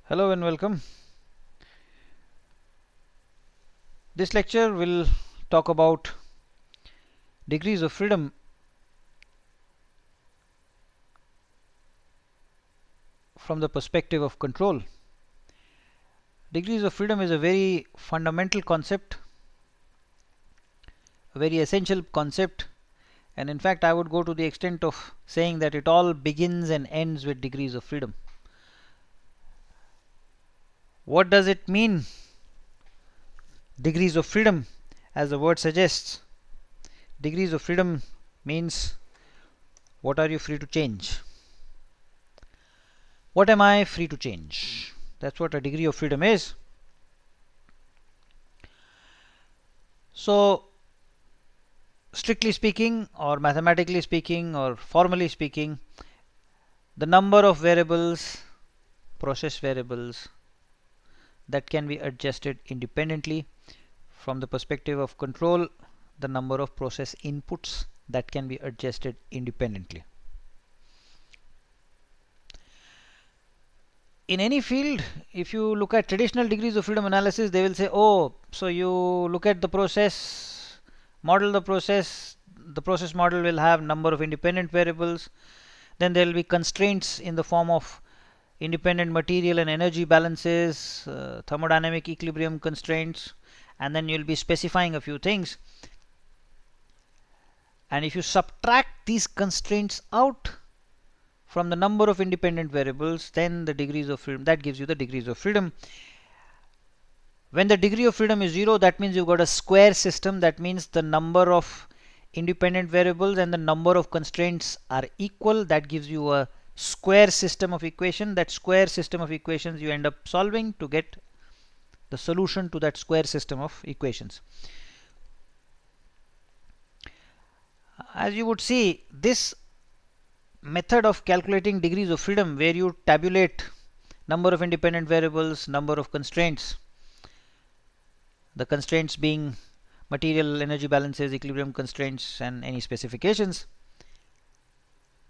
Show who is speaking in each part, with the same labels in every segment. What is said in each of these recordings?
Speaker 1: Hello and welcome. This lecture will talk about degrees of freedom from the perspective of control. Degrees of freedom is a very fundamental concept, a very essential concept, and in fact I would go to the extent of saying that it all begins and ends with degrees of freedom. What does it mean? Degrees of freedom, as the word suggests. Degrees of freedom means what are you free to change? What am I free to change? That's what a degree of freedom is. So, strictly speaking, or mathematically speaking, or formally speaking, the number of variables, process variables, that can be adjusted independently. From the perspective of control, the number of process inputs that can be adjusted independently. In any field, if you look at traditional degrees of freedom analysis, they will say, oh, so you look at the process, model the process model will have number of independent variables, then there will be constraints in the form of independent material and energy balances, thermodynamic equilibrium constraints, and then you'll be specifying a few things. And if you subtract these constraints out from the number of independent variables, then the degrees of freedom, that gives you the degrees of freedom. When the degree of freedom is 0, that means you've got a square system. That means the number of independent variables and the number of constraints are equal. That gives you a square system of equation. That square system of equations you end up solving to get the solution to that square system of equations. As you would see, this method of calculating degrees of freedom, where you tabulate number of independent variables, number of constraints, the constraints being material energy balances, equilibrium constraints, and any specifications,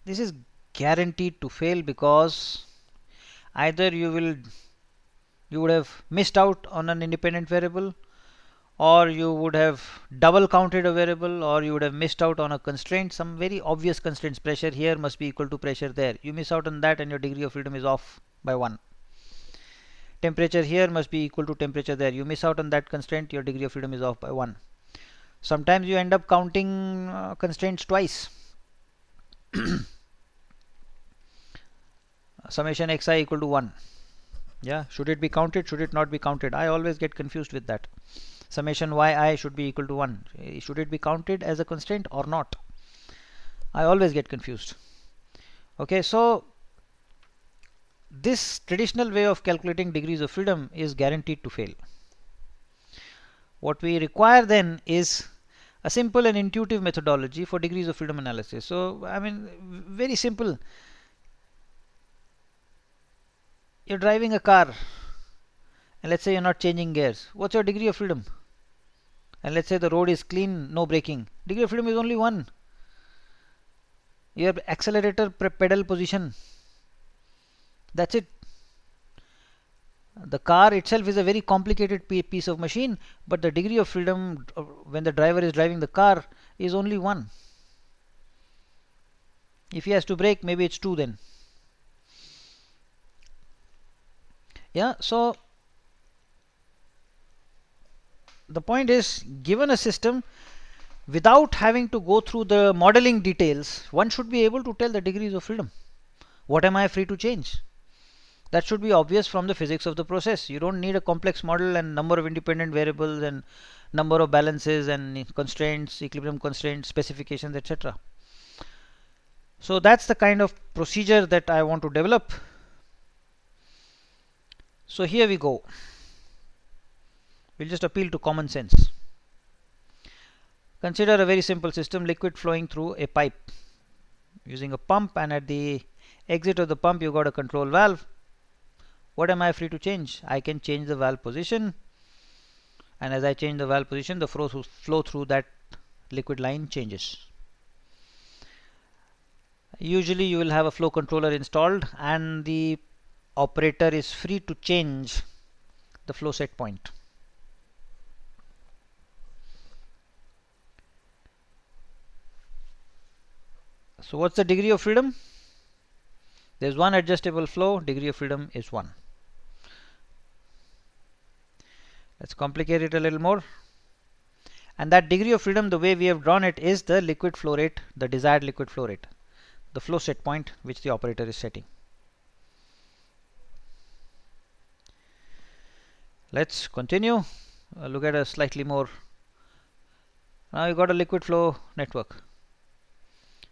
Speaker 1: this is guaranteed to fail, because either you would have missed out on an independent variable, or you would have double counted a variable, or you would have missed out on a constraint, some very obvious constraints. Pressure here must be equal to pressure there. You miss out on that and your degree of freedom is off by 1. Temperature here must be equal to temperature there. You miss out on that constraint, your degree of freedom is off by 1. Sometimes you end up counting constraints twice. Summation xi equal to 1. Yeah, should it be counted? Should it not be counted? I always get confused with that. Summation yi should be equal to 1. Should it be counted as a constraint or not? I always get confused. Okay, so this traditional way of calculating degrees of freedom is guaranteed to fail. What we require then is a simple and intuitive methodology for degrees of freedom analysis. So, I mean, very simple. You're driving a car, and let's say you're not changing gears. What's your degree of freedom? And let's say the road is clean, no braking. Degree of freedom is only 1. Your accelerator pedal position. That's it. The car itself is a very complicated piece of machine, but the degree of freedom when the driver is driving the car is only 1. If he has to brake, maybe it's 2 then. Yeah, so the point is, given a system, without having to go through the modeling details, one should be able to tell the degrees of freedom. What am I free to change? That should be obvious from the physics of the process. You don't need a complex model and number of independent variables and number of balances and constraints, equilibrium constraints, specifications, etc. So that's the kind of procedure that I want to develop. So here we go. We'll just appeal to common sense. Consider a very simple system, liquid flowing through a pipe using a pump, and at the exit of the pump you got a control valve. What am I free to change? I can change the valve position, and as I change the valve position, the flow through that liquid line changes. Usually you will have a flow controller installed, and the operator is free to change the flow set point. So what's the degree of freedom? There's one adjustable flow, degree of freedom is 1. Let's complicate it a little more. And that degree of freedom, the way we have drawn it, is the liquid flow rate, the desired liquid flow rate, the flow set point which the operator is setting. Let's continue. Look at a slightly more. Now you got a liquid flow network.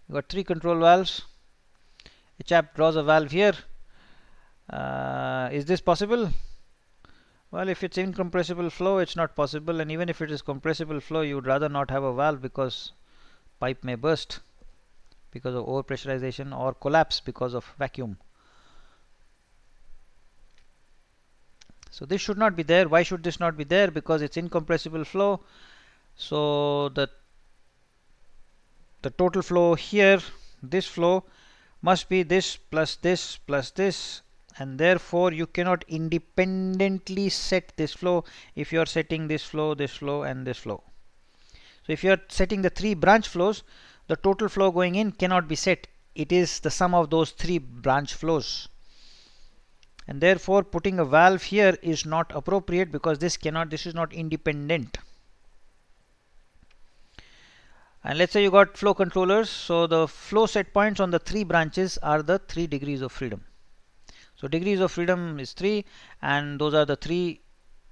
Speaker 1: You got 3 control valves. A chap draws a valve here. Is this possible? Well, if it's incompressible flow, it's not possible, and even if it is compressible flow, you would rather not have a valve because pipe may burst because of overpressurization or collapse because of vacuum. So this should not be there. Why should this not be there? Because it's incompressible flow. So the total flow here, this flow must be this plus this plus this, and therefore you cannot independently set this flow if you are setting this flow, and this flow. So if you are setting the 3 branch flows, the total flow going in cannot be set. It is the sum of those 3 branch flows, and therefore putting a valve here is not appropriate because this is not independent. And let's say you got flow controllers, so the flow set points on the 3 branches are the 3 degrees of freedom. So degrees of freedom is 3, and those are the 3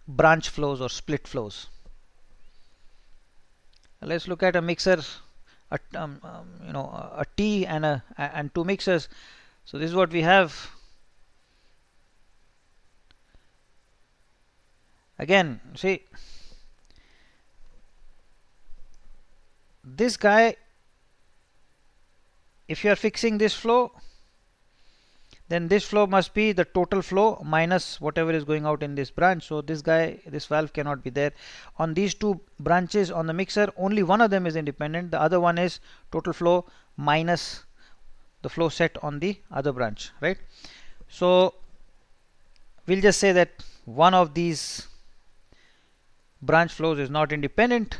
Speaker 1: branch flows or split flows. Let's look at a mixer, a T and 2 mixers. So this is what we have. Again, see, this guy, if you are fixing this flow, then this flow must be the total flow minus whatever is going out in this branch. So this valve cannot be there. On these 2 branches on the mixer, only one of them is independent. The other one is total flow minus the flow set on the other branch, right? So we'll just say that one of these branch flows is not independent.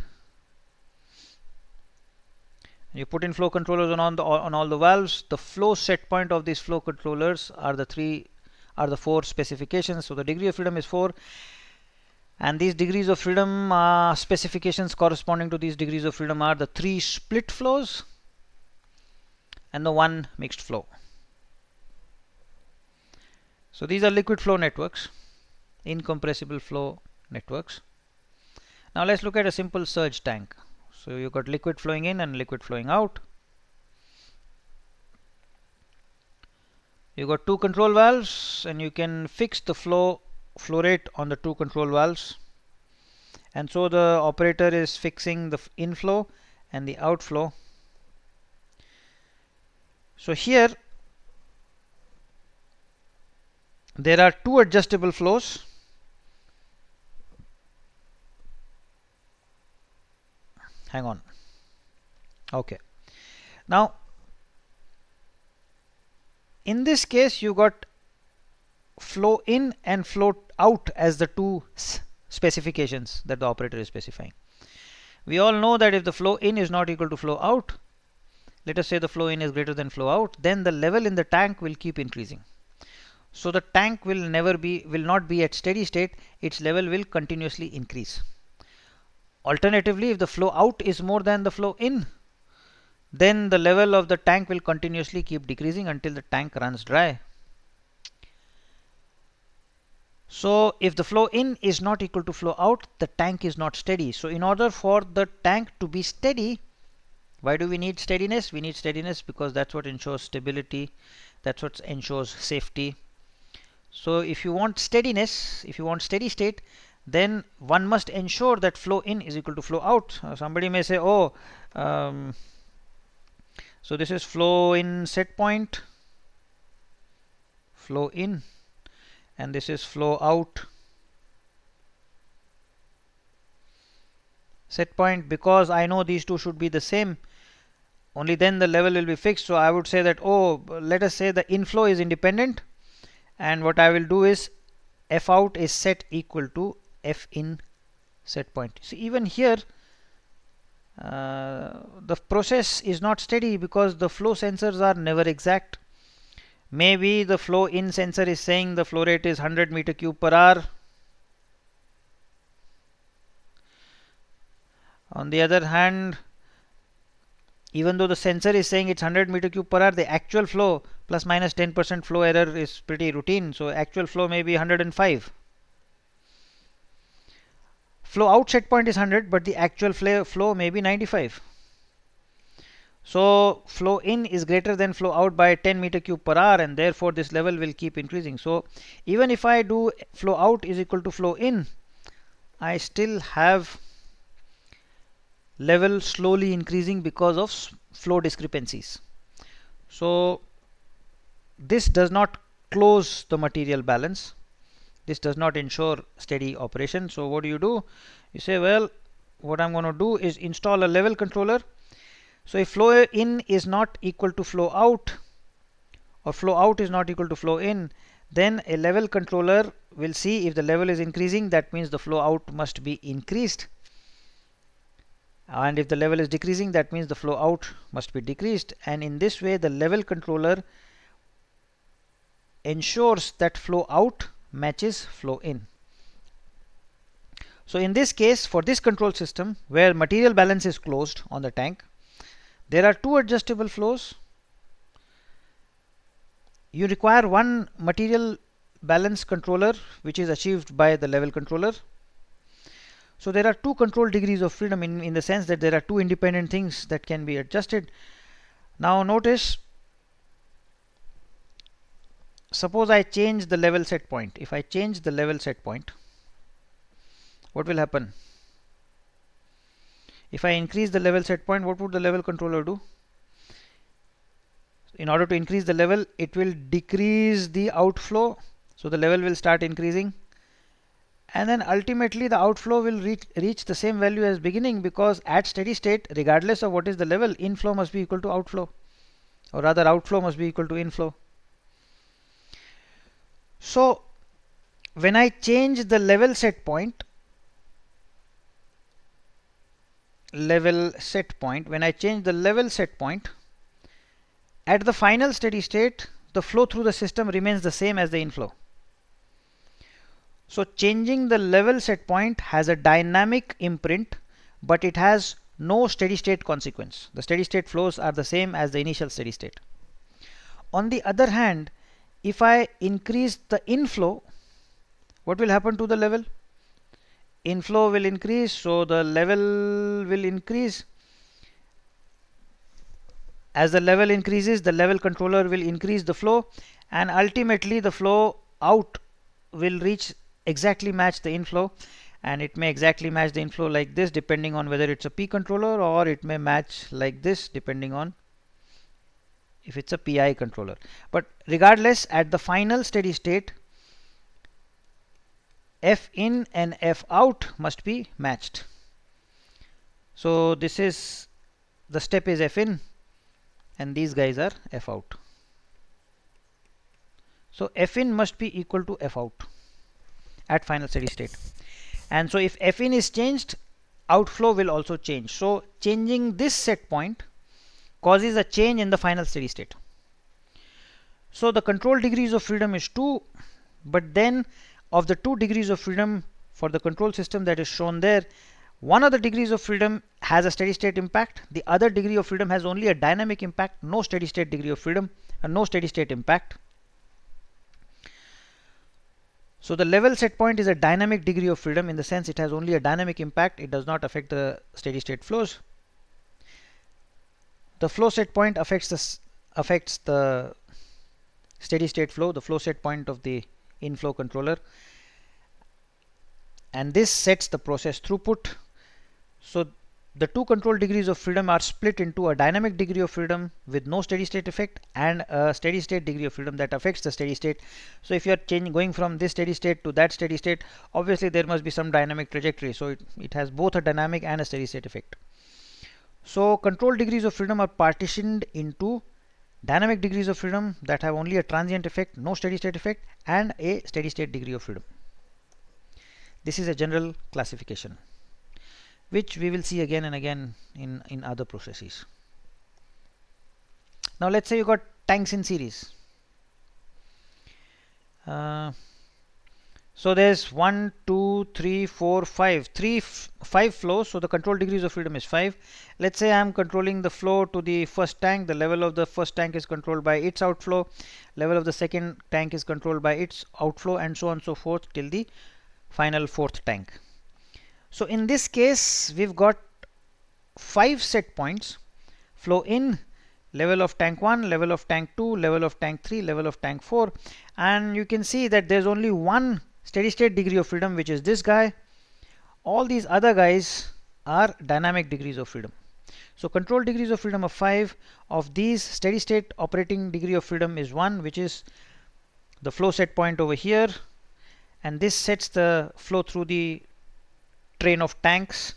Speaker 1: You put in flow controllers on all the valves. The flow set point of these flow controllers are the 4 specifications. So the degree of freedom is 4, and these degrees of freedom specifications corresponding to these degrees of freedom are the 3 split flows and the 1 mixed flow. So these are liquid flow networks, incompressible flow networks. Now let's look at a simple surge tank. So you got liquid flowing in and liquid flowing out. You got 2 control valves, and you can fix the flow rate on the 2 control valves, and so the operator is fixing the inflow and the outflow. So here there are 2 adjustable flows. Hang on. Okay. Now in this case you got flow in and flow out as the 2 specifications that the operator is specifying. We all know that if the flow in is not equal to flow out, let us say the flow in is greater than flow out, then the level in the tank will keep increasing. So the tank will not be at steady state, its level will continuously increase. Alternatively, if the flow out is more than the flow in, then the level of the tank will continuously keep decreasing until the tank runs dry. So if the flow in is not equal to flow out, the tank is not steady. So in order for the tank to be steady, why do we need steadiness? We need steadiness because that's what ensures stability, that's what ensures safety. So if you want steadiness, if you want steady state, then one must ensure that flow in is equal to flow out. Somebody may say, oh, so this is flow in set point, flow in, and this is flow out set point. Because I know these 2 should be the same, only then the level will be fixed. So I would say that, oh, let us say the inflow is independent and what I will do is F out is set equal to F in set point. See, even here the process is not steady because the flow sensors are never exact. Maybe the flow in sensor is saying the flow rate is 100 meter cube per hour. On the other hand, even though the sensor is saying it's 100 meter cube per hour, the actual flow plus minus 10% flow error is pretty routine. So actual flow may be 105. Flow out set point is 100, but the actual flow may be 95. So flow in is greater than flow out by 10 meter cube per hour, and therefore this level will keep increasing. So even if I do flow out is equal to flow in, I still have level slowly increasing because of flow discrepancies. So this does not close the material balance. This does not ensure steady operation. So what do? You say, well, what I'm going to do is install a level controller. So if flow in is not equal to flow out, or flow out is not equal to flow in, then a level controller will see if the level is increasing, that means the flow out must be increased. And if the level is decreasing, that means the flow out must be decreased. And in this way, the level controller ensures that flow out matches flow in. So in this case, for this control system where material balance is closed on the tank, there are two adjustable flows. You require one material balance controller, which is achieved by the level controller. So there are two control degrees of freedom in the sense that there are two independent things that can be adjusted. Now notice, suppose I change the level set point. If I change the level set point, what will happen? If I increase the level set point, what would the level controller do? In order to increase the level, it will decrease the outflow. So the level will start increasing. And then ultimately the outflow will reach the same value as beginning, because at steady state, regardless of what is the level, inflow must be equal to outflow. Or rather, outflow must be equal to inflow. So when I change the level set point, when I change the level set point, at the final steady state, the flow through the system remains the same as the inflow. So changing the level set point has a dynamic imprint, but it has no steady state consequence. The steady state flows are the same as the initial steady state. On the other hand, if I increase the inflow, what will happen to the level? Inflow will increase, so the level will increase. As the level increases, the level controller will increase the flow, and ultimately the flow out will exactly match the inflow, and it may exactly match the inflow like this, depending on whether it's a P controller, or it may match like this depending on if it's a PI controller. But regardless, at the final steady state, F in and F out must be matched. So this is, the step is F in and these guys are F out. So F in must be equal to F out at final steady state. And so if F in is changed, outflow will also change. So changing this set point causes a change in the final steady state. So the control degrees of freedom is 2, but then of the 2 degrees of freedom for the control system that is shown there, one of the degrees of freedom has a steady state impact, the other degree of freedom has only a dynamic impact, no steady state degree of freedom, and no steady state impact. So the level set point is a dynamic degree of freedom in the sense it has only a dynamic impact, it does not affect the steady state flows. The flow set point affects the steady state flow, the flow set point of the inflow controller, and this sets the process throughput. So the two control degrees of freedom are split into a dynamic degree of freedom with no steady state effect and a steady state degree of freedom that affects the steady state. So if you are going from this steady state to that steady state, obviously there must be some dynamic trajectory. So it has both a dynamic and a steady state effect. So control degrees of freedom are partitioned into dynamic degrees of freedom that have only a transient effect, no steady state effect, and a steady state degree of freedom. This is a general classification, which we will see again and again in other processes. Now let's say you got tanks in series. So there's 1, 2, 3, 4, 5. 5 flows, so the control degrees of freedom is 5. Let's say I'm controlling the flow to the first tank. The level of the first tank is controlled by its outflow. Level of the second tank is controlled by its outflow, and so on and so forth till the final fourth tank. So in this case, we've got 5 set points: flow in, level of tank 1, level of tank 2, level of tank 3, level of tank 4, and you can see that there's only one steady state degree of freedom, which is this guy. All these other guys are dynamic degrees of freedom. So control degrees of freedom are 5. Of these, steady state operating degree of freedom is 1, which is the flow set point over here, and this sets the flow through the train of tanks.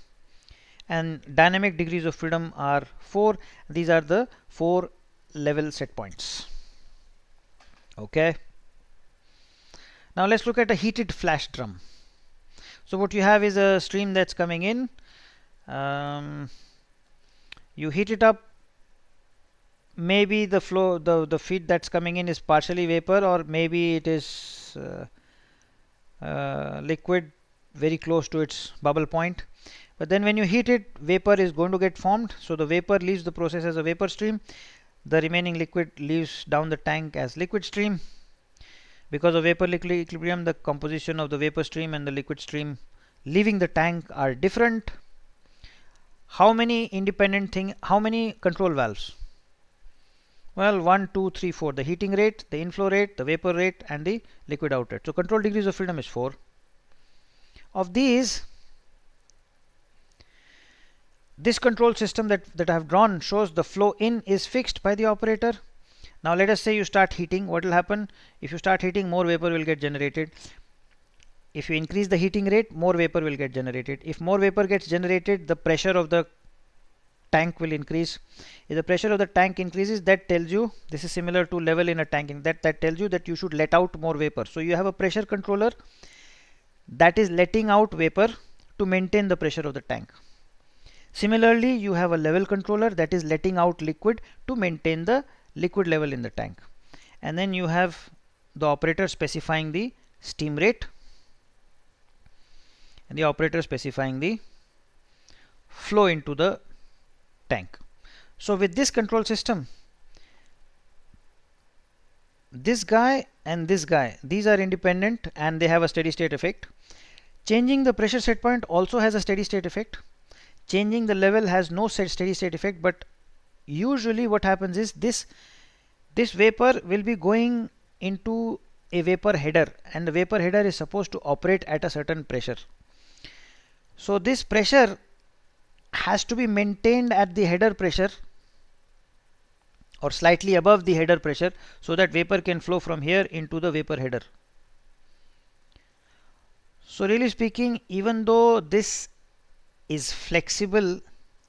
Speaker 1: And dynamic degrees of freedom are 4. These are the 4 level set points. Okay. Now let's look at a heated flash drum. So what you have is a stream that's coming in. You heat it up. Maybe the flow, the feed that's coming in is partially vapor, or maybe it is liquid very close to its bubble point. But then when you heat it, vapor is going to get formed. So the vapor leaves the process as a vapor stream. The remaining liquid leaves down the tank as liquid stream. Because of vapor liquid equilibrium, the composition of the vapor stream and the liquid stream leaving the tank are different. How many how many control valves? Well, 1, 2, 3, 4. The heating rate, the inflow rate, the vapor rate, and the liquid out rate. So control degrees of freedom is 4. Of these, this control system that I have drawn shows the flow in is fixed by the operator. Now let us say you start heating. What will happen? If you start heating, more vapor will get generated. If you increase the heating rate, more vapor will get generated. If more vapor gets generated, the pressure of the tank will increase. If the pressure of the tank increases, that tells you, this is similar to level in a tank, that tells you that you should let out more vapor. So you have a pressure controller that is letting out vapor to maintain the pressure of the tank. Similarly, you have a level controller that is letting out liquid to maintain the liquid level in the tank. And then you have the operator specifying the steam rate and the operator specifying the flow into the tank. So with this control system, this guy and this guy, these are independent and they have a steady state effect. Changing the pressure set point also has a steady state effect. Changing the level has no steady state effect, but usually what happens is this vapor will be going into a vapor header, and the vapor header is supposed to operate at a certain pressure. So this pressure has to be maintained at the header pressure or slightly above the header pressure, so that vapor can flow from here into the vapor header. So really speaking, even though this is flexible,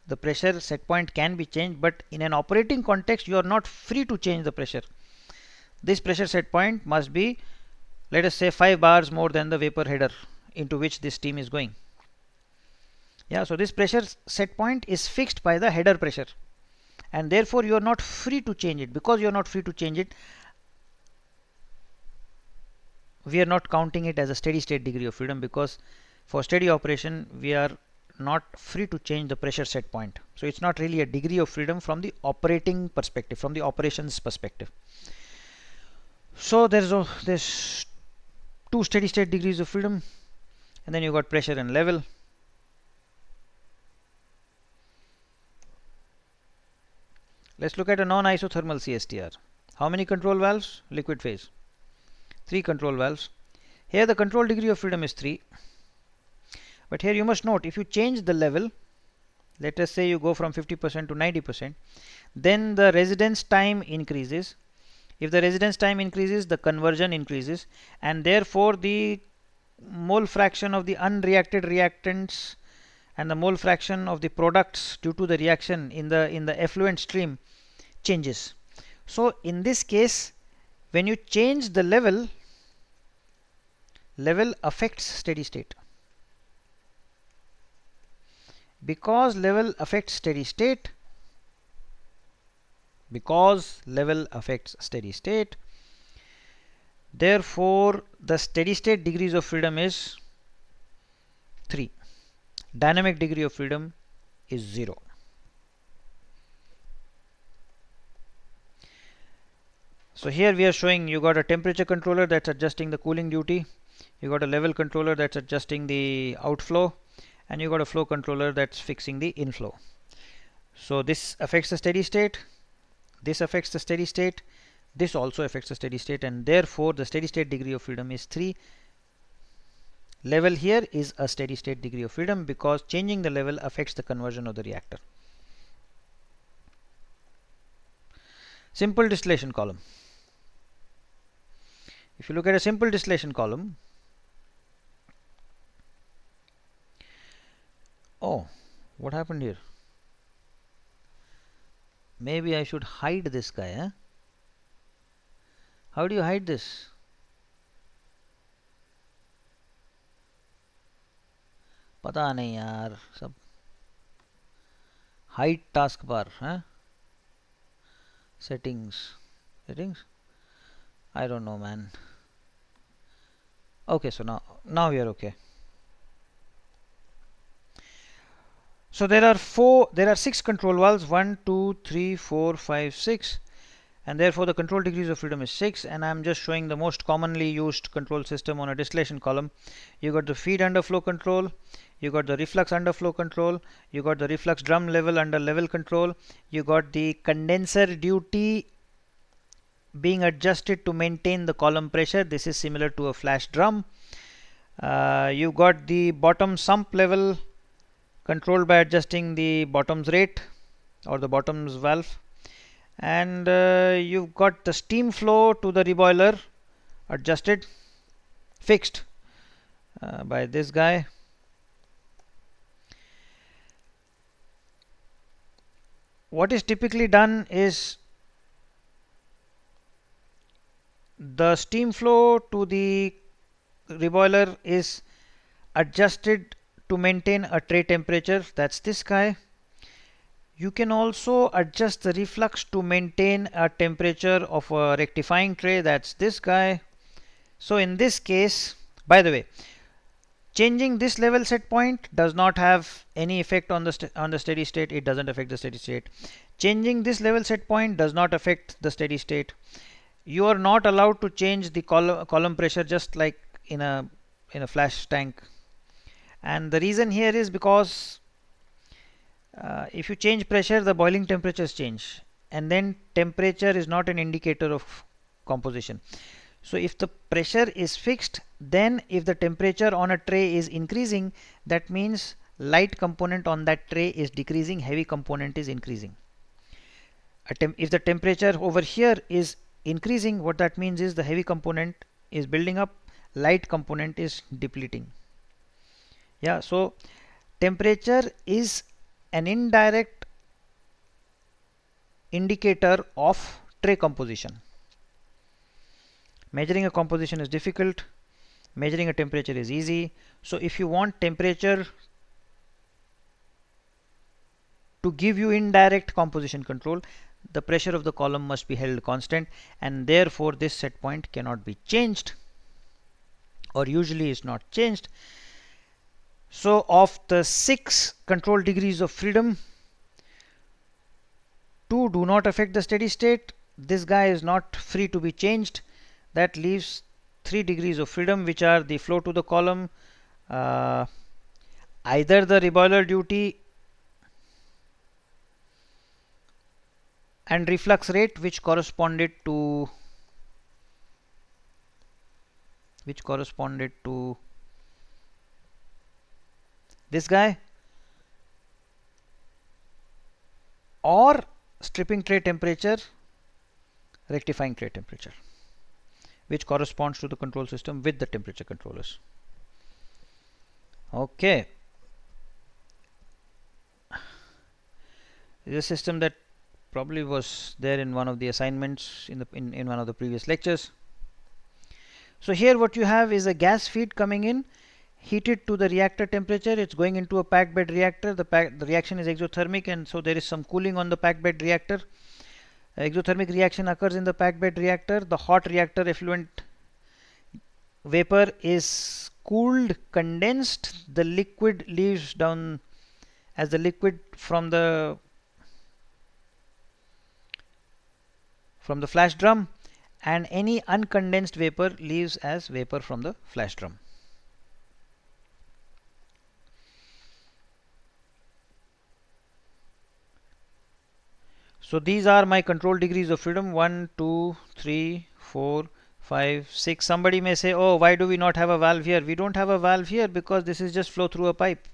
Speaker 1: the pressure set point can be changed, but in an operating context you are not free to change the pressure. This pressure set point must be, let us say, 5 bars more than the vapor header into which this steam is going. Yeah, so this pressure set point is fixed by the header pressure, and therefore you are not free to change it. Because you are not free to change it, we are not counting it as a steady state degree of freedom, because for steady operation we are not free to change the pressure set point. So it's not really a degree of freedom from the operating perspective, from the operations perspective. So there's 2 steady state degrees of freedom, and then you got pressure and level. Let's look at a non-isothermal CSTR. How many control valves? Liquid phase. 3 control valves. Here the control degree of freedom is 3. But here you must note, if you change the level, let us say you go from 50% to 90%, then the residence time increases. If the residence time increases, the conversion increases, and therefore the mole fraction of the unreacted reactants and the mole fraction of the products due to the reaction in the effluent stream changes. So in this case, when you change the level affects steady state. Because level affects steady state, therefore the steady state degrees of freedom is 3. Dynamic degree of freedom is 0. So here we are showing you got a temperature controller that's adjusting the cooling duty, you got a level controller that's adjusting the outflow, and you got a flow controller that's fixing the inflow. So this affects the steady state, this affects the steady state, this also affects the steady state, and therefore the steady state degree of freedom is 3. Level here is a steady state degree of freedom because changing the level affects the conversion of the reactor. Simple distillation column. If you look at a simple distillation column, oh, what happened here? Maybe I should hide this guy, huh? How do you hide this? पता नहीं यार, सब hide taskbar, huh? Settings. I don't know, man. Okay, so now we are okay. So there are 6 control valves, 1, 2, 3, 4, 5, 6, and therefore the control degrees of freedom is 6, and I'm just showing the most commonly used control system on a distillation column. You got the feed underflow control, you got the reflux underflow control, you got the reflux drum level under level control, you got the condenser duty being adjusted to maintain the column pressure. This is similar to a flash drum. You got the bottom sump level controlled by adjusting the bottoms rate or the bottoms valve, and you've got the steam flow to the reboiler adjusted, fixed by this guy. What is typically done is the steam flow to the reboiler is adjusted to maintain a tray temperature, that's this guy. You can also adjust the reflux to maintain a temperature of a rectifying tray, that's this guy. So in this case, by the way, changing this level set point does not have any effect on the steady state. It doesn't affect the steady state. Changing this level set point does not affect the steady state. You are not allowed to change the column pressure just like in a flash tank, and the reason here is because if you change pressure, the boiling temperatures change, and then temperature is not an indicator of composition. So if the pressure is fixed, then if the temperature on a tray is increasing, that means light component on that tray is decreasing, heavy component is increasing. If the temperature over here is increasing, what that means is the heavy component is building up, light component is depleting. Yeah, so temperature is an indirect indicator of tray composition. Measuring a composition is difficult, measuring a temperature is easy. So if you want temperature to give you indirect composition control, the pressure of the column must be held constant, and therefore this set point cannot be changed, or usually is not changed. So of the 6 control degrees of freedom, 2 do not affect the steady state. This guy is not free to be changed. That leaves 3 degrees of freedom, which are the flow to the column, either the reboiler duty and reflux rate, which corresponded to this guy, or stripping tray temperature, rectifying tray temperature, which corresponds to the control system with the temperature controllers. Okay, this is a system that probably was there in one of the assignments in one of the previous lectures. So here what you have is a gas feed coming in, heated to the reactor temperature. It's going into a packed bed reactor. The reaction is exothermic, and so there is some cooling on the packed bed reactor. Exothermic reaction occurs in the packed bed reactor. The hot reactor effluent vapor is cooled, condensed. The liquid leaves down as the liquid from the flash drum, and any uncondensed vapor leaves as vapor from the flash drum. So these are my control degrees of freedom: 1, 2, 3, 4, 5, 6. Somebody may say, oh, why do we not have a valve here? We don't have a valve here because this is just flow through a pipe.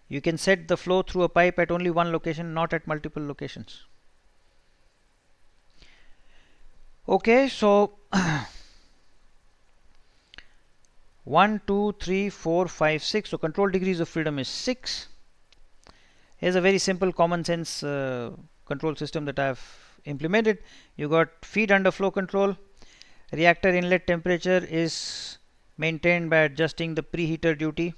Speaker 1: You can set the flow through a pipe at only one location, not at multiple locations. Okay, so 1, 2, 3, 4, 5, 6. So control degrees of freedom is 6. Here's a very simple common sense control system that I've implemented. You got feed under flow control. Reactor inlet temperature is maintained by adjusting the preheater duty.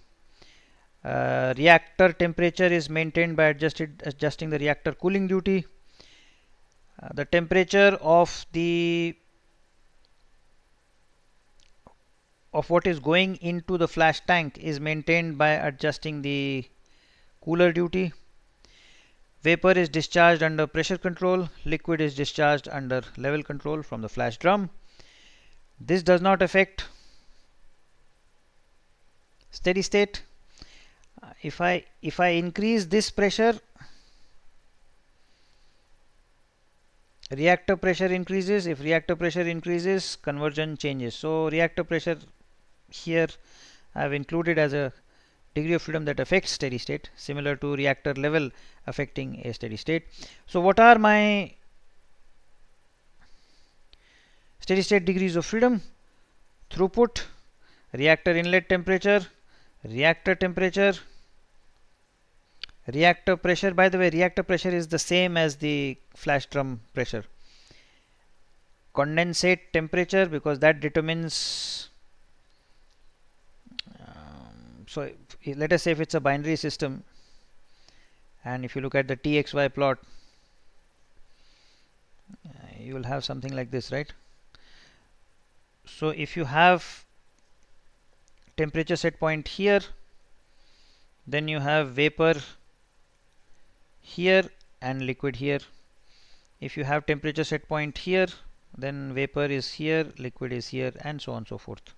Speaker 1: Reactor temperature is maintained by adjusting the reactor cooling duty. The temperature of what is going into the flash tank is maintained by adjusting the cooler duty. Vapor is discharged under pressure control. Liquid is discharged under level control from the flash drum. This does not affect steady state. If I increase this pressure, reactor pressure increases. If reactor pressure increases, conversion changes. So reactor pressure here I have included as a degree of freedom that affects steady state, similar to reactor level affecting a steady state. So what are my steady state degrees of freedom? Throughput, reactor inlet temperature, reactor temperature, reactor pressure. By the way, reactor pressure is the same as the flash drum pressure. Condensate temperature, because that determines so let us say if it's a binary system, and if you look at the TXY plot, you will have something like this, right? So if you have temperature set point here, then you have vapor here and liquid here. If you have temperature set point here, then vapor is here, liquid is here, and so on and so forth.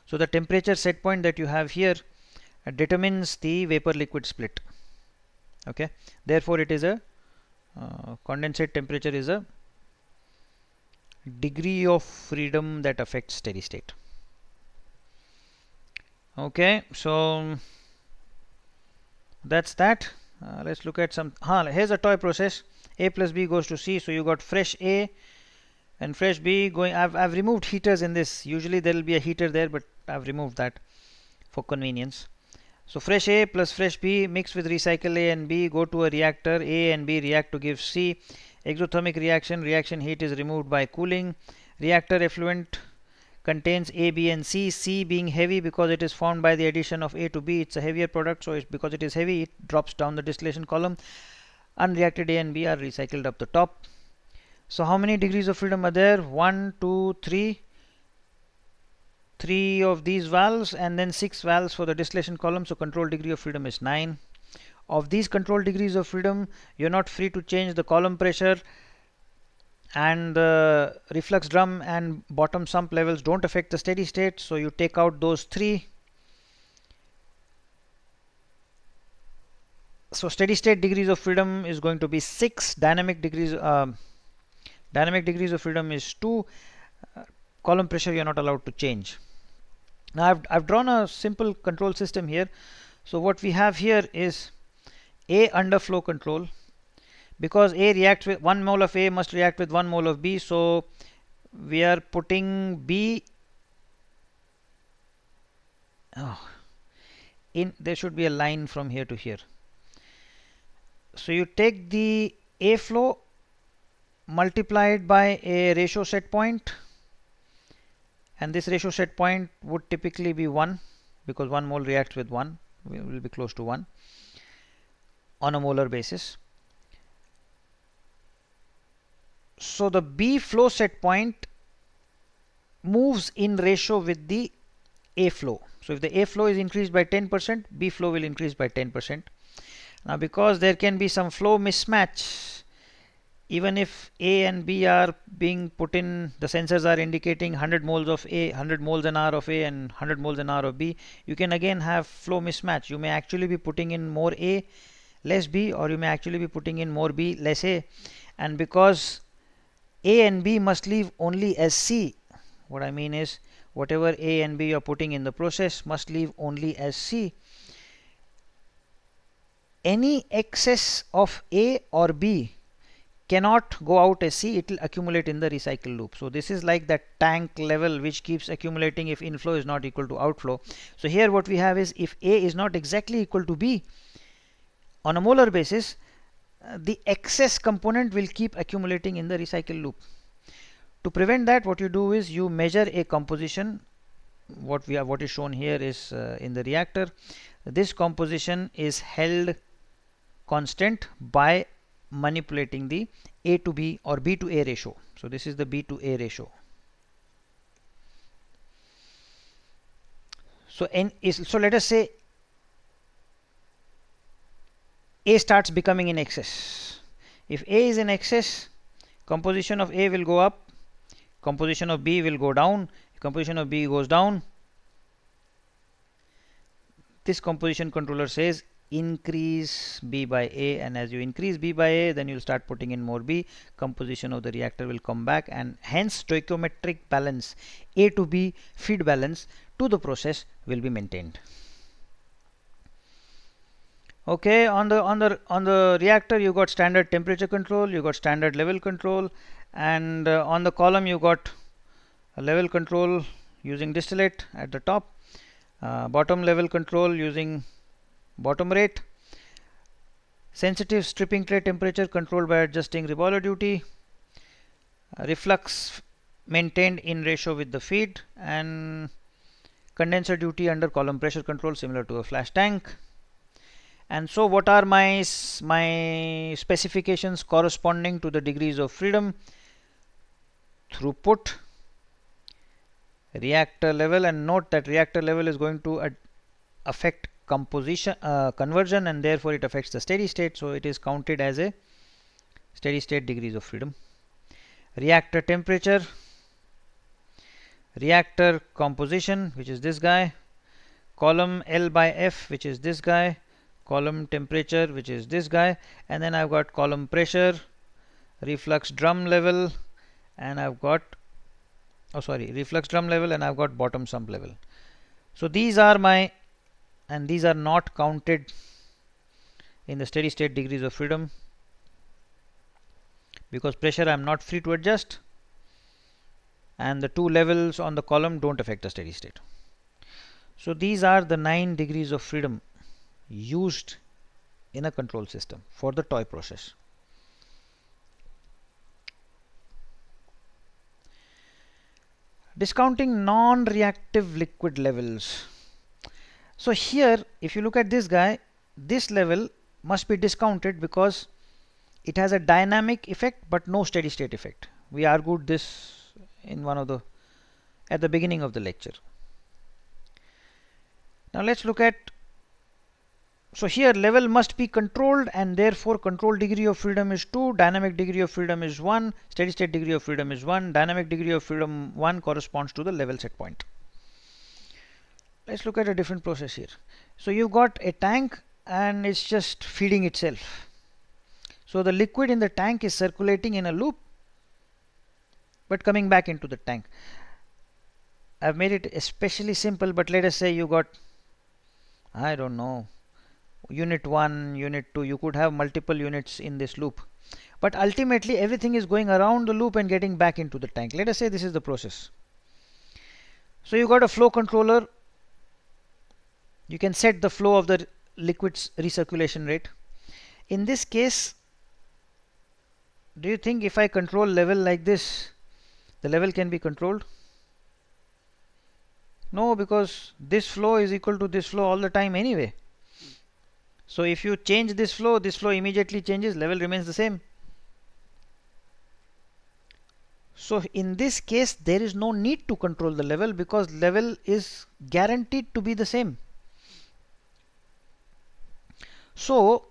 Speaker 1: So the temperature set point that you have here determines the vapor liquid split. Okay, therefore it is a condensate temperature is a degree of freedom that affects steady state. Okay, so that's that. Let's look at some. Here's a toy process. A plus B goes to C. So you got fresh A and fresh B going. I've removed heaters in this. Usually there will be a heater there, but I've removed that for convenience. So fresh A plus fresh B mixed with recycle A and B, go to a reactor. A and B react to give C. Exothermic reaction. Reaction heat is removed by cooling. Reactor effluent contains A, B and C. C being heavy because it is formed by the addition of A to B. It's a heavier product, so because it is heavy, it drops down the distillation column. Unreacted A and B are recycled up the top. So how many degrees of freedom are there? 1, 2, 3. 3 of these valves, and then 6 valves for the distillation column. So control degree of freedom is 9. Of these control degrees of freedom, you're not free to change the column pressure, and the reflux drum and bottom sump levels don't affect the steady state, so you take out those 3. So steady state degrees of freedom is going to be 6. Dynamic degrees of freedom is 2. Column pressure you're not allowed to change. Now I've drawn a simple control system here. So what we have here is A under flow control. Because A reacts with 1 mole of A must react with 1 mole of B, so we are putting B in. There should be a line from here to here. So you take the A flow multiplied by a ratio set point, and this ratio set point would typically be 1 because 1 mole reacts with 1, will be close to 1 on a molar basis. So the B flow set point moves in ratio with the A flow. So if the A flow is increased by 10%, B flow will increase by 10%. Now because there can be some flow mismatch, even if A and B are being put in, the sensors are indicating 100 moles of A, 100 moles an hour of A and 100 moles an hour of B, you can again have flow mismatch. You may actually be putting in more A, less B, or you may actually be putting in more B, less A. And because A and B must leave only as C, what I mean is whatever A and B you're putting in the process must leave only as C. Any excess of A or B cannot go out as C, it will accumulate in the recycle loop. So this is like that tank level which keeps accumulating if inflow is not equal to outflow. So here what we have is, if A is not exactly equal to B on a molar basis, the excess component will keep accumulating in the recycle loop. To prevent that, what you do is you measure a composition. What is shown here is in the reactor. This composition is held constant by manipulating the A to B or B to A ratio. So this is the B to A ratio. So let us say A starts becoming in excess. If A is in excess, composition of A will go up, composition of B will go down, composition of B goes down. This composition controller says increase B by A, and as you increase B by A, then you'll start putting in more B, composition of the reactor will come back, and hence stoichiometric balance, A to B feed balance to the process will be maintained. Okay, on the reactor you got standard temperature control, you got standard level control, and on the column you got a level control using distillate at the top, bottom level control using bottom rate, sensitive stripping tray temperature controlled by adjusting reboiler duty, reflux maintained in ratio with the feed, and condenser duty under column pressure control similar to a flash tank. And so what are my specifications corresponding to the degrees of freedom? Throughput, reactor level, and note that reactor level is going to affect composition conversion, and therefore it affects the steady state, so it is counted as a steady state degrees of freedom. Reactor temperature, reactor composition, which is this guy, column L by F, which is this guy, column temperature, which is this guy, and then I've got column pressure, reflux drum level, and I've got reflux drum level, and I've got bottom sump level. So these are my, and these are not counted in the steady state degrees of freedom because pressure I am not free to adjust, and the two levels on the column don't affect the steady state. So these are the 9 degrees of freedom used in a control system for the toy process. Discounting non-reactive liquid levels. So here if you look at this guy, this level must be discounted because it has a dynamic effect but no steady state effect. We argued this in at the beginning of the lecture. Now let's look at, so here level must be controlled, and therefore control degree of freedom is 2, dynamic degree of freedom is 1, steady state degree of freedom is 1, dynamic degree of freedom 1 corresponds to the level set point. Let's look at a different process here. So you've got a tank and it's just feeding itself. So the liquid in the tank is circulating in a loop but coming back into the tank. I've made it especially simple, but let us say you got, I don't know, unit 1, unit 2, you could have multiple units in this loop, but ultimately everything is going around the loop and getting back into the tank. Let us say this is the process. So you got a flow controller, you can set the flow of the liquid's recirculation rate. In this case, do you think if I control level like this, the level can be controlled? No, because this flow is equal to this flow all the time anyway. So if you change this flow immediately changes, level remains the same. So in this case, there is no need to control the level because level is guaranteed to be the same. So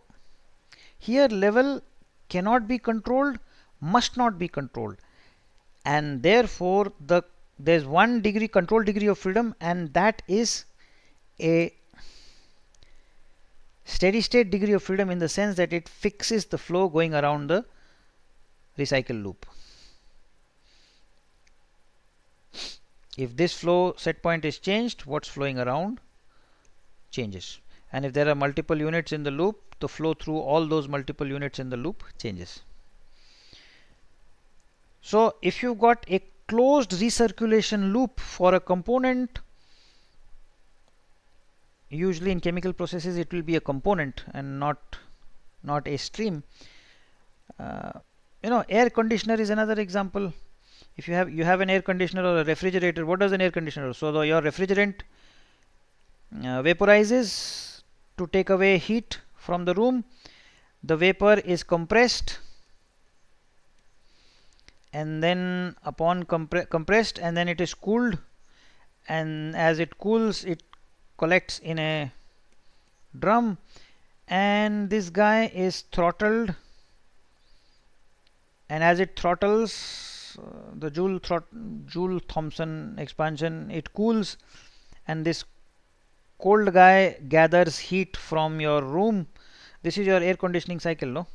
Speaker 1: here level cannot be controlled, must not be controlled, and therefore there's one degree control degree of freedom, and that is a steady state degree of freedom in the sense that it fixes the flow going around the recycle loop. If this flow set point is changed, what's flowing around changes, and if there are multiple units in the loop, the flow through all those multiple units in the loop changes. So if you've got a closed recirculation loop for a component, usually in chemical processes it will be a component and not a stream. Air conditioner is another example. If you have an air conditioner or a refrigerator, what does an air conditioner do? So your refrigerant vaporizes to take away heat from the room. The vapor is compressed, and then upon compressed, and then it is cooled, and as it cools it collects in a drum, and this guy is throttled, and as it throttles the Joule-Thomson expansion, it cools, and this cold guy gathers heat from your room. This is your air conditioning cycle, no?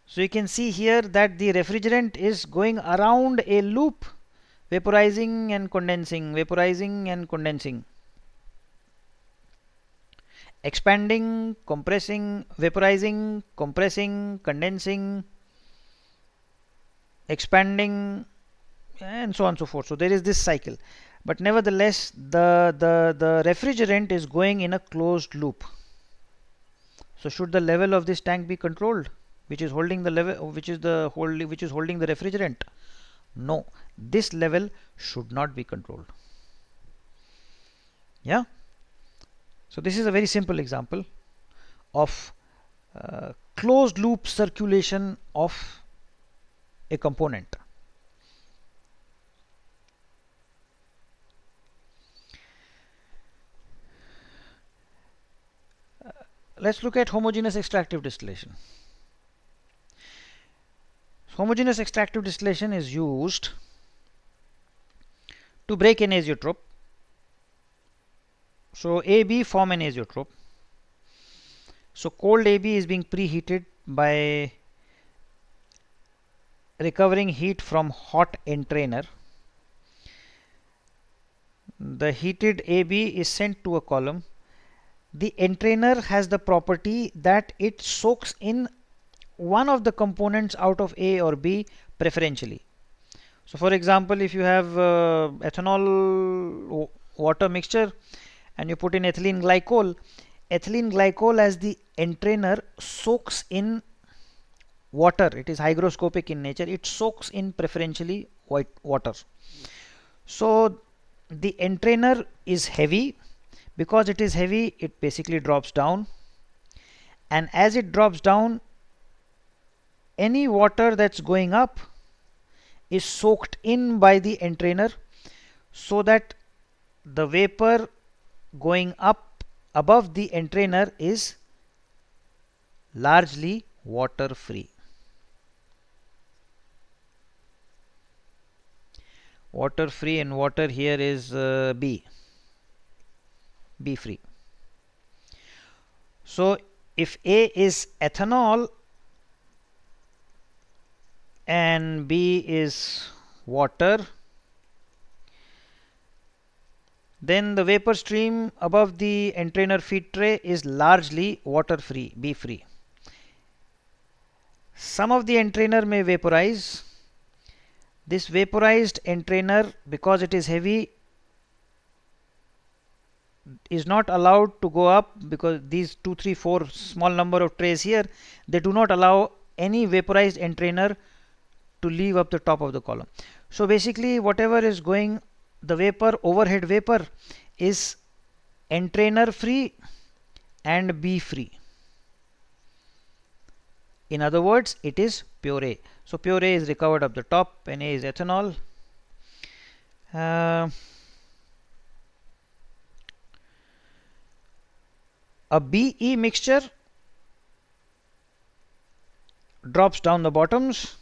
Speaker 1: So you can see here that the refrigerant is going around a loop, vaporizing and condensing, vaporizing and condensing, expanding, compressing, vaporizing, compressing, condensing, expanding, and so on and so forth. So there is this cycle, but nevertheless the refrigerant is going in a closed loop. So should the level of this tank be controlled, which is holding the level, which is holding the refrigerant? No, this level should not be controlled. Yeah. So this is a very simple example of closed loop circulation of a component. Let's look at homogeneous extractive distillation. Homogeneous extractive distillation is used to break an azeotrope. So AB form an azeotrope. So cold AB is being preheated by recovering heat from hot entrainer. The heated AB is sent to a column. The entrainer has the property that it soaks in one of the components out of A or B preferentially. So for example, if you have ethanol water mixture and you put in ethylene glycol as the entrainer soaks in water. It is hygroscopic in nature. It soaks in preferentially water. So the entrainer is heavy. Because it is heavy, it basically drops down, and as it drops down, any water that's going up is soaked in by the entrainer, so that the vapor going up above the entrainer is largely water free. Water free, and water here is B free. So if A is ethanol and B is water, then the vapor stream above the entrainer feed tray is largely water free, B free. Some of the entrainer may vaporize. This vaporized entrainer, because it is heavy, is not allowed to go up, because these 2, 3, 4 small number of trays here, they do not allow any vaporized entrainer to leave up the top of the column. So basically whatever is going, the vapor, overhead vapor, is entrainer free and B free. In other words, it is pure A. So pure A is recovered up the top, and A is ethanol. A BE mixture drops down the bottoms.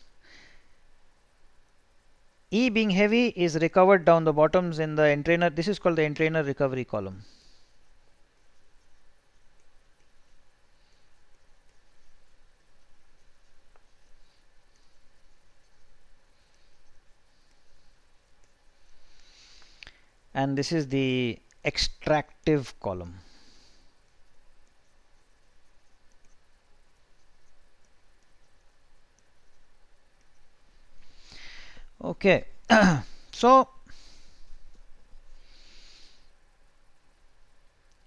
Speaker 1: E being heavy is recovered down the bottoms in the entrainer. This is called the entrainer recovery column. And this is the extractive column. Okay. So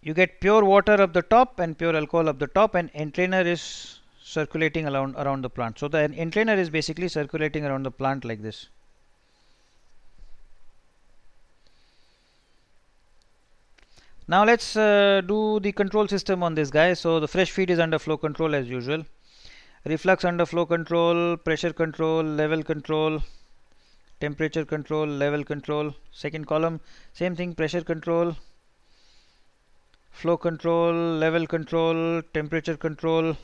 Speaker 1: you get pure water up the top and pure alcohol up the top, and entrainer is circulating around the plant. So the entrainer is basically circulating around the plant like this. Now let's do the control system on this guy. So the fresh feed is under flow control as usual. Reflux under flow control, pressure control, level control, temperature control, level control. Second column, same thing, pressure control, flow control, level control, temperature control.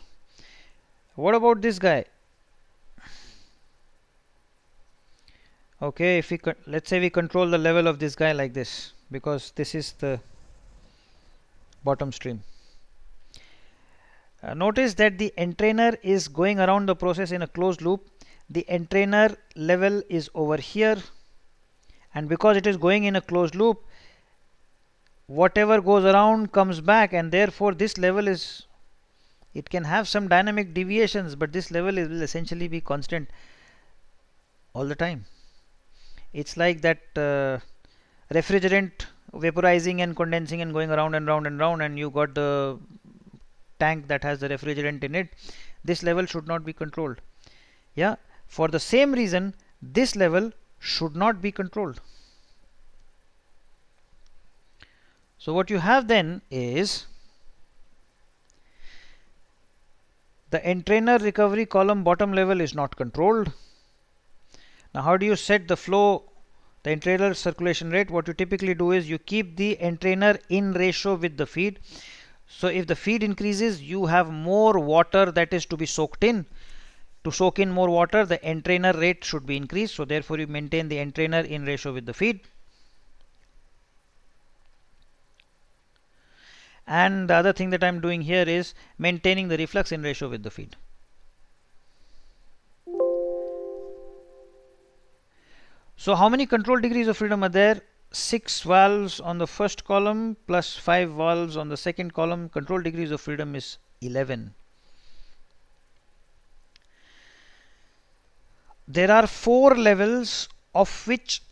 Speaker 1: What about this guy? Okay, if we let's say we control the level of this guy like this, because this is the bottom stream. Notice that the entrainer is going around the process in a closed loop. The entrainer level is over here, and because it is going in a closed loop, whatever goes around comes back, and therefore this level is, it can have some dynamic deviations, but this level will essentially be constant all the time. It's like that refrigerant vaporizing and condensing and going around and round and round, and you got the tank that has the refrigerant in it. This level should not be controlled. Yeah, for the same reason this level should not be controlled. So what you have then is the entrainer recovery column bottom level is not controlled. Now how do you set the flow, the entrainer circulation rate? What you typically do is you keep the entrainer in ratio with the feed. So if the feed increases, you have more water that is to be soaked in. To soak in more water, the entrainer rate should be increased. So therefore you maintain the entrainer in ratio with the feed. And the other thing that I'm doing here is maintaining the reflux in ratio with the feed. So how many control degrees of freedom are there? 6 valves on the first column plus 5 valves on the second column. Control degrees of freedom is 11. There are 4 levels, of which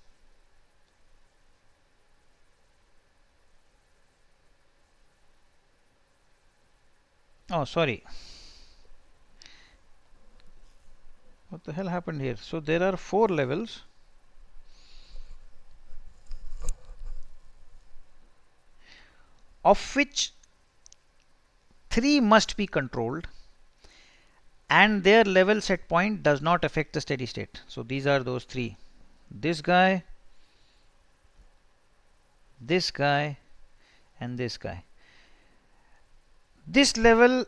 Speaker 1: sorry, what the hell happened here? So there are 4 levels, of which 3 must be controlled, and their level set point does not affect the steady state. So these are those 3: this guy, this guy, and this guy. This level,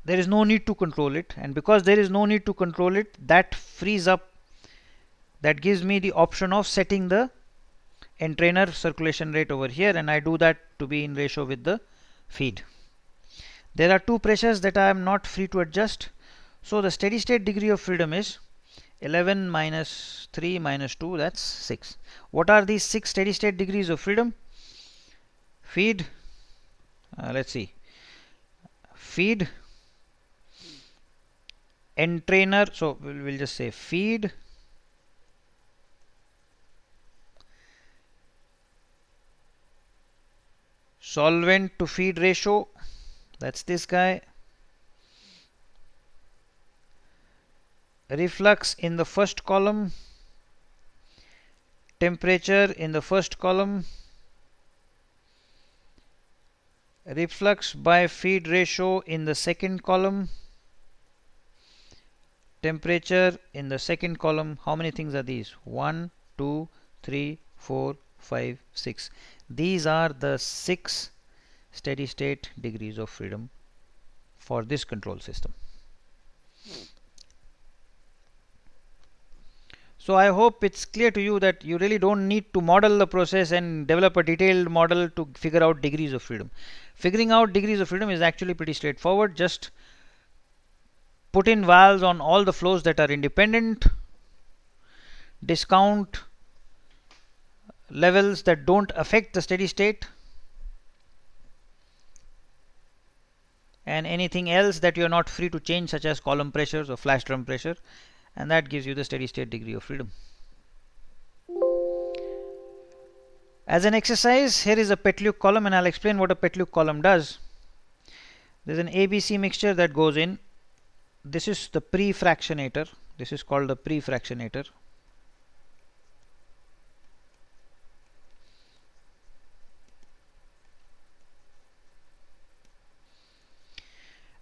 Speaker 1: there is no need to control it, and because there is no need to control it, that frees up, that gives me the option of setting the entrainer circulation rate over here, and I do that to be in ratio with the feed. There are 2 pressures that I am not free to adjust. So the steady state degree of freedom is 11 minus 3 minus 2, that's 6. What are these 6 steady state degrees of freedom? Feed, let's see, feed, entrainer, so we'll just say feed, solvent to feed ratio, that's this guy. Reflux in the first column, temperature in the first column, reflux by feed ratio in the second column, temperature in the second column. How many things are these? 1, 2, 3, 4, 5, 6. These are the 6 steady state degrees of freedom for this control system. So I hope it's clear to you that you really don't need to model the process and develop a detailed model to figure out degrees of freedom. Figuring out degrees of freedom is actually pretty straightforward. Just put in valves on all the flows that are independent, discount levels that don't affect the steady state, and anything else that you're not free to change, such as column pressures or flash drum pressure, and that gives you the steady state degree of freedom. As an exercise, here is a Petliuk column, and I'll explain what a Petliuk column does. There's an ABC mixture that goes in. This is the pre-fractionator. This is called the pre-fractionator.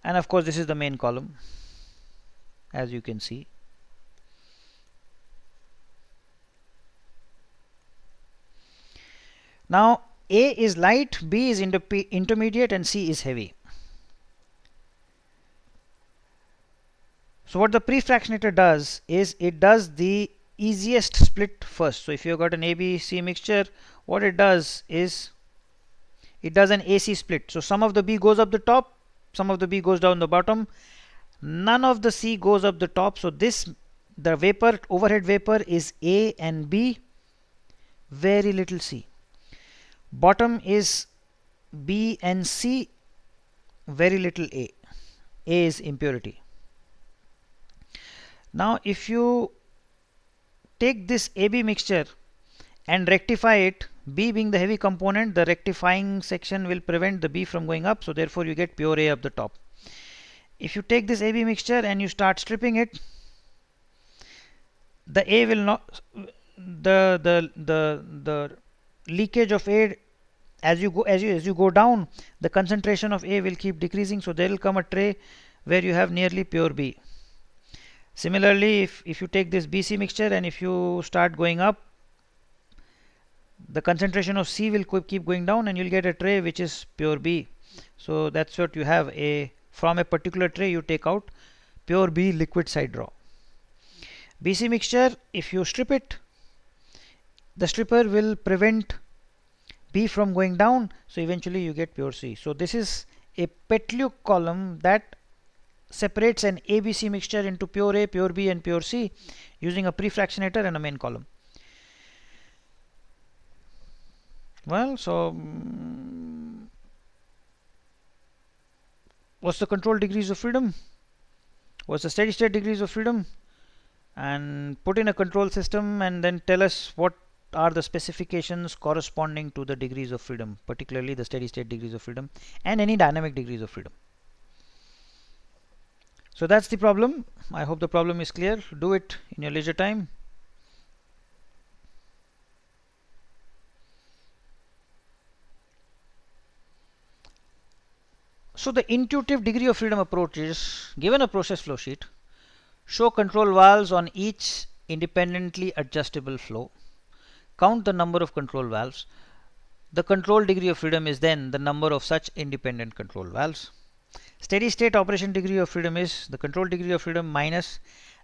Speaker 1: And of course, this is the main column, as you can see. Now, A is light, B is intermediate, and C is heavy. So what the pre-fractionator does is it does the easiest split first. So if you've got an ABC mixture, what it does is it does an AC split. So some of the B goes up the top, some of the B goes down the bottom, none of the C goes up the top. So this, the vapor, overhead vapor is A and B, very little C. Bottom is B and C, very little A. A is impurity. Now if you take this AB mixture and rectify it, B being the heavy component, the rectifying section will prevent the B from going up, so therefore you get pure A up the top. If you take this AB mixture and you start stripping it, the A will not, the leakage of A, as you go down, the concentration of A will keep decreasing, so there will come a tray where you have nearly pure B. Similarly, if you take this BC mixture and if you start going up, the concentration of C will keep going down, and you'll get a tray which is pure B. So that's what you have. From a particular tray you take out pure B liquid side raw. BC mixture, if you strip it, the stripper will prevent B from going down, so eventually you get pure C. So this is a Petliuk column that separates an ABC mixture into pure A, pure B, and pure C using a pre-fractionator and a main column. Well, so what's the control degrees of freedom? What's the steady state degrees of freedom? And put in a control system and then tell us what are the specifications corresponding to the degrees of freedom, particularly the steady state degrees of freedom and any dynamic degrees of freedom. So that's the problem. I hope the problem is clear. Do it in your leisure time. So the intuitive degree of freedom approach is, given a process flow sheet, show control valves on each independently adjustable flow, count the number of control valves. The control degree of freedom is then the number of such independent control valves. Steady state operation degree of freedom is the control degree of freedom minus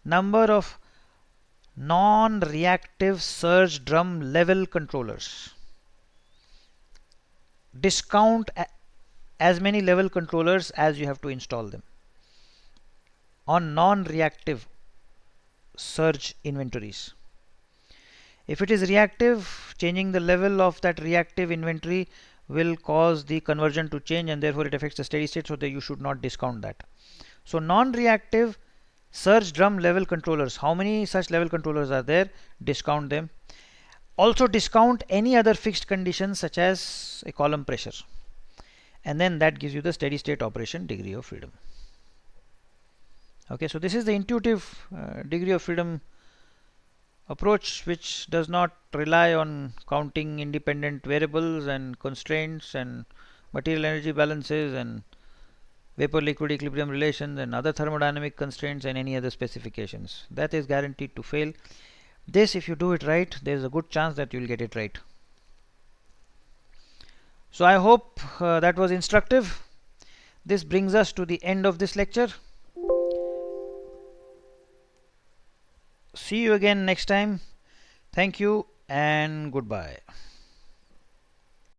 Speaker 1: number of non-reactive surge drum level controllers. Discount as many level controllers as you have to install them on non-reactive surge inventories. If it is reactive, changing the level of that reactive inventory will cause the conversion to change, and therefore it affects the steady state, so that you should not discount that. So non-reactive surge drum level controllers, how many such level controllers are there? Discount them. Also discount any other fixed conditions such as a column pressure. and then that gives you the steady state operation degree of freedom. Okay, so this is the intuitive degree of freedom approach, which does not rely on counting independent variables and constraints and material energy balances and vapor liquid equilibrium relations and other thermodynamic constraints and any other specifications. That is guaranteed to fail. This, if you do it right, there is a good chance that you will get it right. So I hope that was instructive. This brings us to the end of this lecture. See you again next time. Thank you and goodbye.